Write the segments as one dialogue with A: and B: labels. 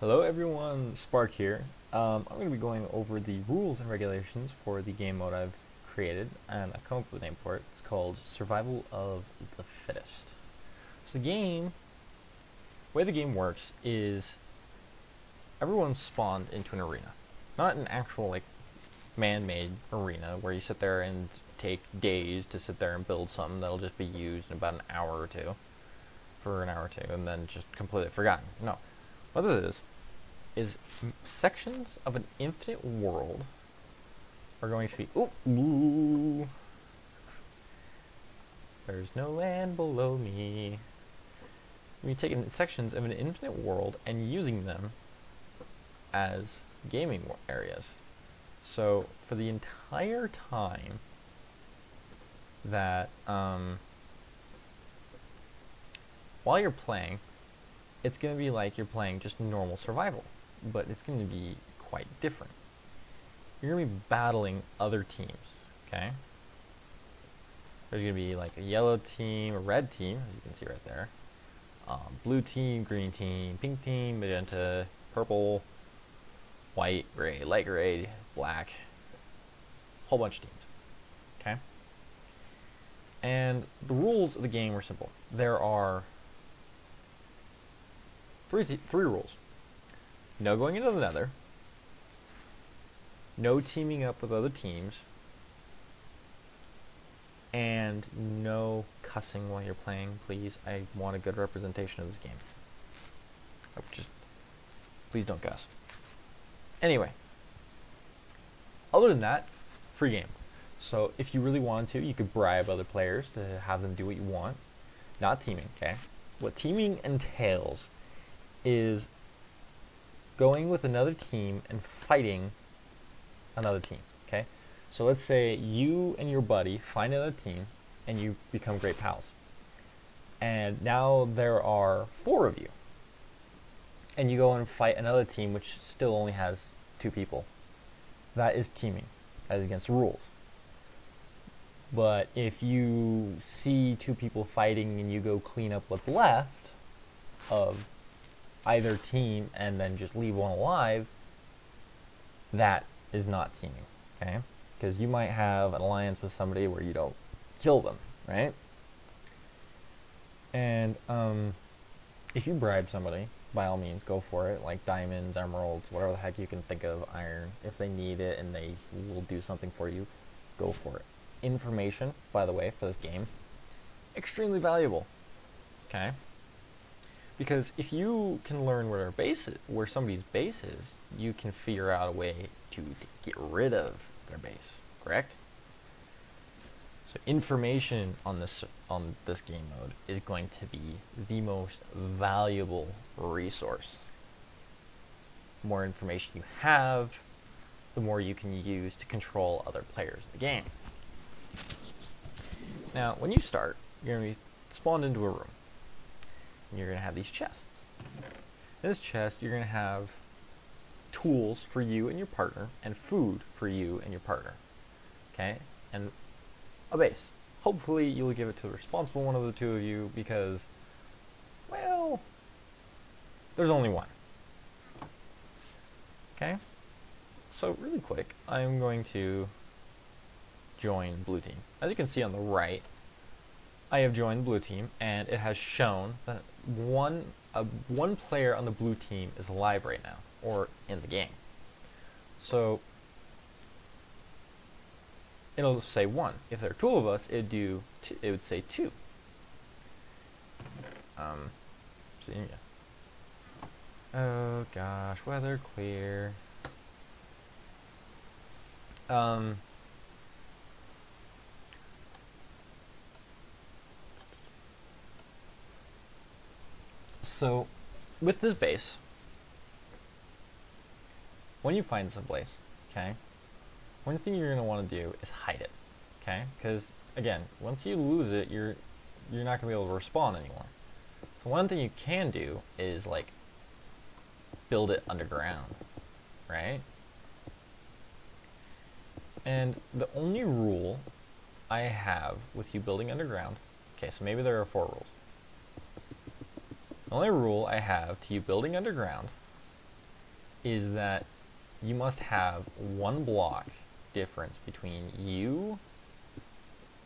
A: Hello everyone, Spark here. I'm going to be going over the rules and regulations for the game mode I've created, and I've come up with a name for it. It's called Survival of the Fittest. So the way the game works is everyone's spawned into an arena. Not an actual man-made arena where you sit there and take days to sit there and build something that'll just be used in about an hour or two, and then just completely forgotten. No. What it is sections of an infinite world are going to be ooh, there's no land below me. We're taking sections of an infinite world and using them as gaming areas. So for the entire time that while you're playing, it's going to be like you're playing just normal survival, but it's going to be quite different. You're going to be battling other teams, okay? There's going to be like a yellow team, a red team, as you can see right there, blue team, green team, pink team, magenta, purple, white, gray, light gray, black, whole bunch of teams, okay? And the rules of the game are simple. There are three rules. No going into the nether, no teaming up with other teams, and no cussing while you're playing, please. I want a good representation of this game. Just, please don't cuss. Anyway, other than that, free game. So if you really wanted to, you could bribe other players to have them do what you want. Not teaming, okay? What teaming entails is going with another team and fighting another team, okay? So let's say you and your buddy find another team and you become great pals. And now there are 4 of you. And you go and fight another team which still only has 2 people. That is teaming. That is against the rules. But if you see 2 people fighting and you go clean up what's left of either team and then just leave one alive, that is not teaming, okay? Because you might have an alliance with somebody where you don't kill them, right? And if you bribe somebody, by all means, go for it. Like diamonds, emeralds, whatever the heck you can think of, iron. If they need it and they will do something for you, go for it. Information, by the way, for this game, extremely valuable, okay? Because if you can learn where somebody's base is, you can figure out a way to get rid of their base, correct? So information on this game mode is going to be the most valuable resource. The more information you have, the more you can use to control other players in the game. Now, when you start, you're going to be spawned into a room. And you're going to have these chests. In this chest, you're going to have tools for you and your partner, and food for you and your partner. Okay? And a base. Hopefully, you'll give it to the responsible one of the 2 of you because, well, there's only one. Okay? So, really quick, I'm going to join blue team. As you can see on the right, I have joined blue team, and it has shown that one player on the blue team is alive right now, or in the game. So it'll say 1. If there are 2 of us, it would say 2. See ya. Oh gosh, weather clear. So, with this base, when you find some place, okay, one thing you're going to want to do is hide it, okay? Because, again, once you lose it, you're not going to be able to respawn anymore. So one thing you can do is, like, build it underground, right? And the only rule I have with you building underground, okay, so maybe there are 4 rules. The only rule I have to you building underground is that you must have 1 block difference between you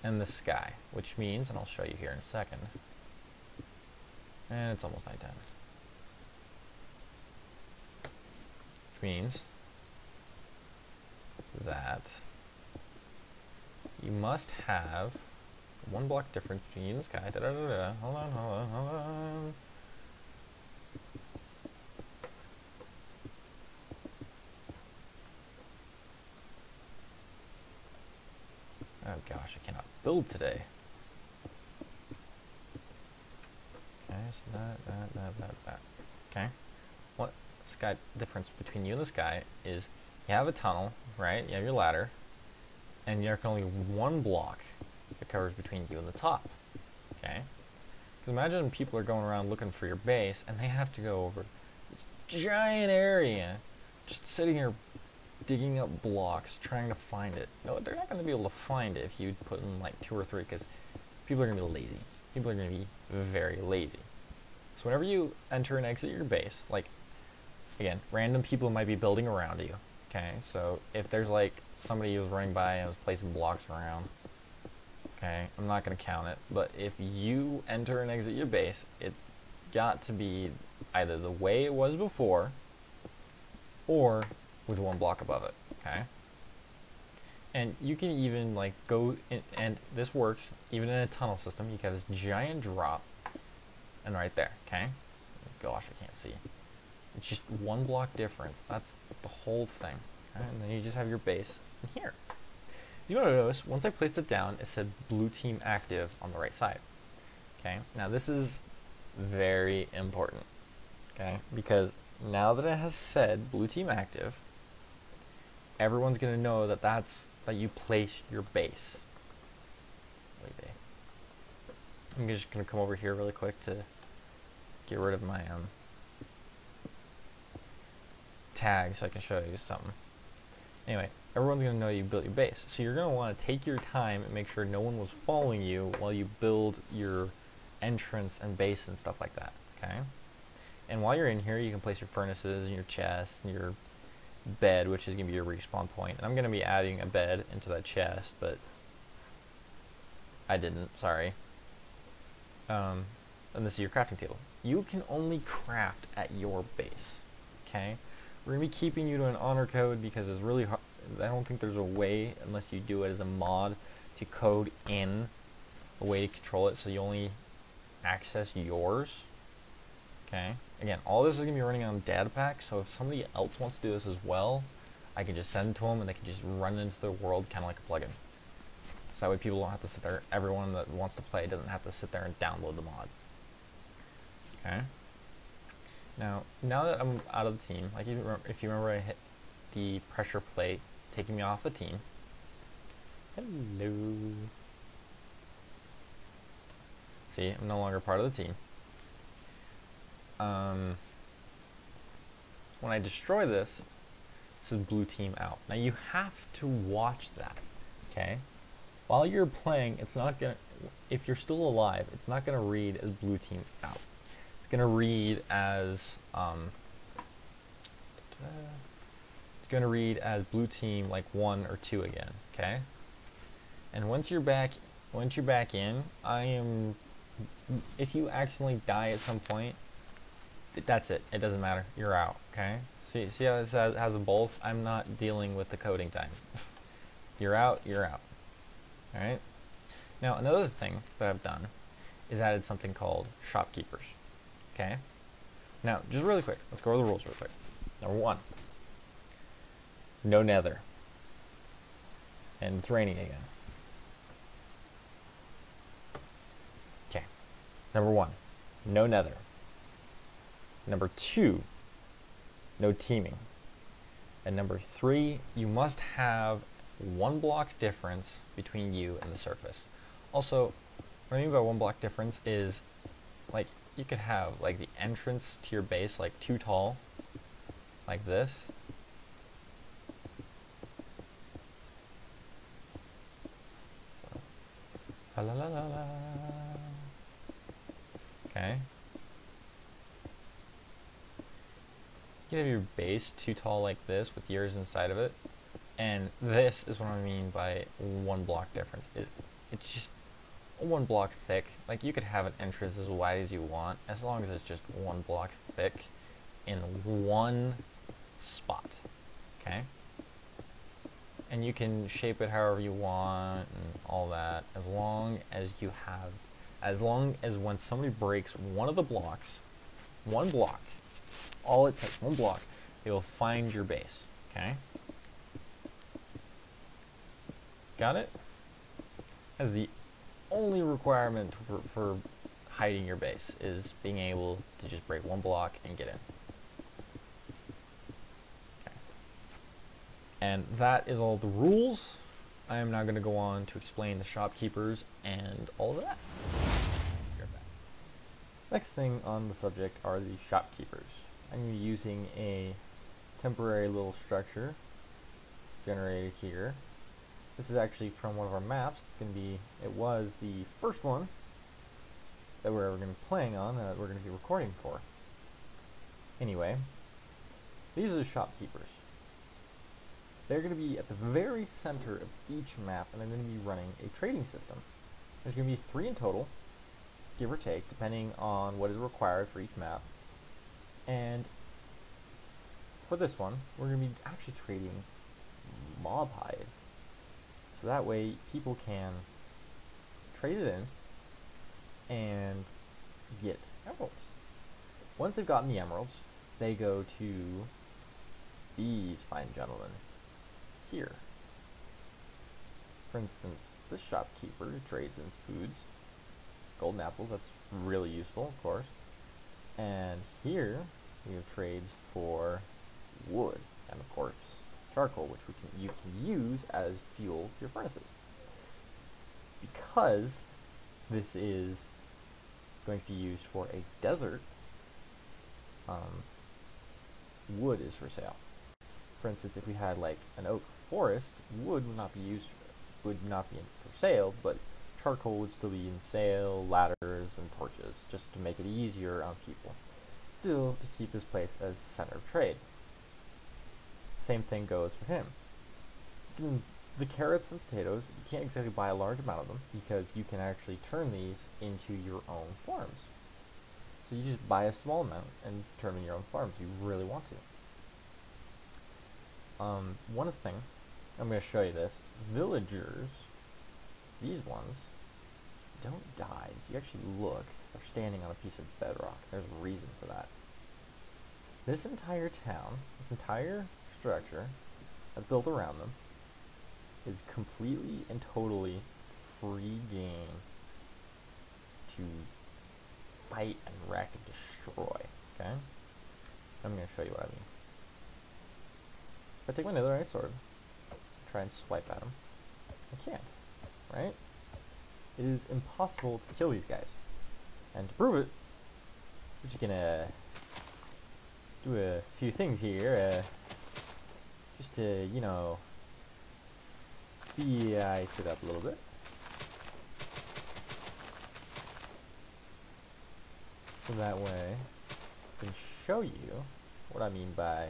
A: and the sky, which means, and I'll show you here in a second, and it's almost nighttime, which means that you must have 1 block difference between you and the sky. Da, da, da, da. Hold on, hold on, hold on. Oh gosh, I cannot build today. Okay, so that. Okay. What sky difference between you and the sky is you have a tunnel, right? You have your ladder, and there can only 1 block that covers between you and the top. Okay? Because imagine people are going around looking for your base, and they have to go over this giant area, just sitting here digging up blocks, trying to find it. No, they're not going to be able to find it if you put in like 2 or 3, because people are going to be lazy. People are going to be very lazy. So whenever you enter and exit your base, like, again, random people might be building around you. Okay, so if there's like somebody who was running by and was placing blocks around, okay, I'm not going to count it, but if you enter and exit your base, it's got to be either the way it was before or with 1 block above it. Okay, and you can even like go in, and this works even in a tunnel system. You have this giant drop, and right there. Okay, gosh, I can't see. It's just 1 block difference. That's the whole thing. Okay? And then you just have your base in here. You want to notice, once I placed it down, it said blue team active on the right side. Okay, now this is very important. Okay, because now that it has said blue team active, everyone's going to know that that you placed your base. I'm just going to come over here really quick to get rid of my tag so I can show you something. Anyway, everyone's going to know you built your base. So you're going to want to take your time and make sure no one was following you while you build your entrance and base and stuff like that. Okay? And while you're in here, you can place your furnaces and your chests and your bed, which is going to be your respawn point. And I'm going to be adding a bed into that chest, but I didn't, sorry. And this is your crafting table. You can only craft at your base. Okay? We're going to be keeping you to an honor code because it's really hard. I don't think there's a way, unless you do it as a mod, to code in a way to control it so you only access yours. Okay? Again, all this is going to be running on data pack, so if somebody else wants to do this as well, I can just send it to them and they can just run into the world kind of like a plugin. So that way people don't have to sit there, everyone that wants to play doesn't have to sit there and download the mod. Okay? Now that I'm out of the team, like if you remember I hit the pressure plate taking me off the team. Hello. See, I'm no longer part of the team. When I destroy this, it says blue team out. Now you have to watch that, okay? While you're playing, it's not gonna, if you're still alive, it's not gonna read as blue team out. It's gonna read as, blue team like 1 or 2 again, okay? And once you're back in, if you accidentally die at some point, that's it. It doesn't matter. You're out, okay? See how it has a both? I'm not dealing with the coding time. You're out, you're out. Alright? Now, another thing that I've done is added something called shopkeepers. Okay? Now, just really quick, let's go over the rules real quick. Number 1, no nether. And it's raining again. Okay. Number 1, no nether. Number 2, no teaming. And number 3, you must have 1 block difference between you and the surface. Also, what I mean by 1 block difference is, like, you could have like the entrance to your base like too tall, like this. La la la la la. Okay. You can have your base too tall like this with yours inside of it, and this is what I mean by one block difference. It's just one block thick. Like, you could have an entrance as wide as you want, as long as it's just one block thick in one spot, okay? And you can shape it however you want and all that, as long as when somebody breaks one of the blocks, one block, all it takes, one block, they will find your base, okay? Got it? As the only requirement for hiding your base is being able to just break one block and get in. Okay. And that is all the rules. I am now going to go on to explain the shopkeepers and all of that. Next thing on the subject are the shopkeepers. I'm using a temporary little structure generated here. This is actually from one of our maps. It was the first one that we're ever going to be playing on, that we're going to be recording for. Anyway, these are the shopkeepers. They're going to be at the very center of each map, and they're going to be running a trading system. There's going to be 3 in total, give or take, depending on what is required for each map. And for this one, we're going to be actually trading mob hides. So that way people can trade it in and get emeralds. Once they've gotten the emeralds, they go to these fine gentlemen here. For instance, this shopkeeper trades in foods, golden apples, that's really useful, of course. And here we have trades for wood and, of course, charcoal, which you can use as fuel for your furnaces. Because this is going to be used for a desert, wood is for sale. For instance, if we had like an oak forest, wood would not be for sale, but charcoal would still be in sale, ladders and torches, just to make it easier on people. Still, to keep this place as the center of trade. Same thing goes for him. The carrots and potatoes, you can't exactly buy a large amount of them because you can actually turn these into your own farms. So you just buy a small amount and turn them into your own farms if you really want to. One thing, I'm going to show you this. Villagers, these ones, don't die. If you actually look, they're standing on a piece of bedrock. There's a reason for that. This entire town, this entire structure that's built around them is completely and totally free game to fight and wreck and destroy, okay? I'm going to show you what I mean. If I take my netherite sword, try and swipe at them, I can't, right? It is impossible to kill these guys. And to prove it, we're just gonna do a few things here, just to, you know, spice it up a little bit. So that way, I can show you what I mean by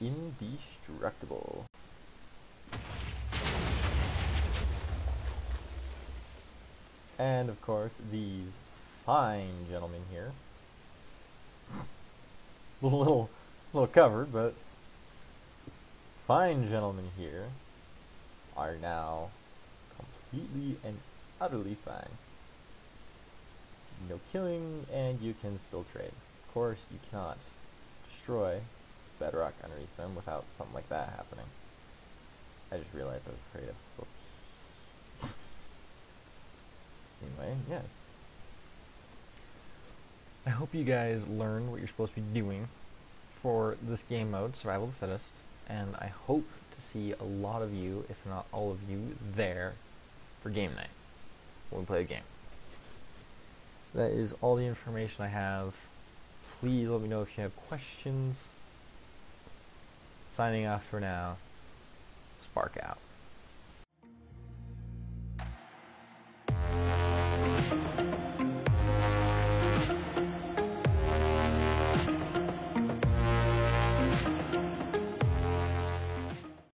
A: indestructible. And of course, these fine gentlemen here, a little covered, but fine gentlemen here are now completely and utterly fine. No killing, and you can still trade. Of course, you cannot destroy bedrock underneath them without something like that happening. I just realized I was creative. Whoops. Anyway, yeah. I hope you guys learned what you're supposed to be doing for this game mode, Survival of the Fittest, and I hope to see a lot of you, if not all of you, there for game night when we play the game. That is all the information I have. Please let me know if you have questions. Signing off for now. Spark out.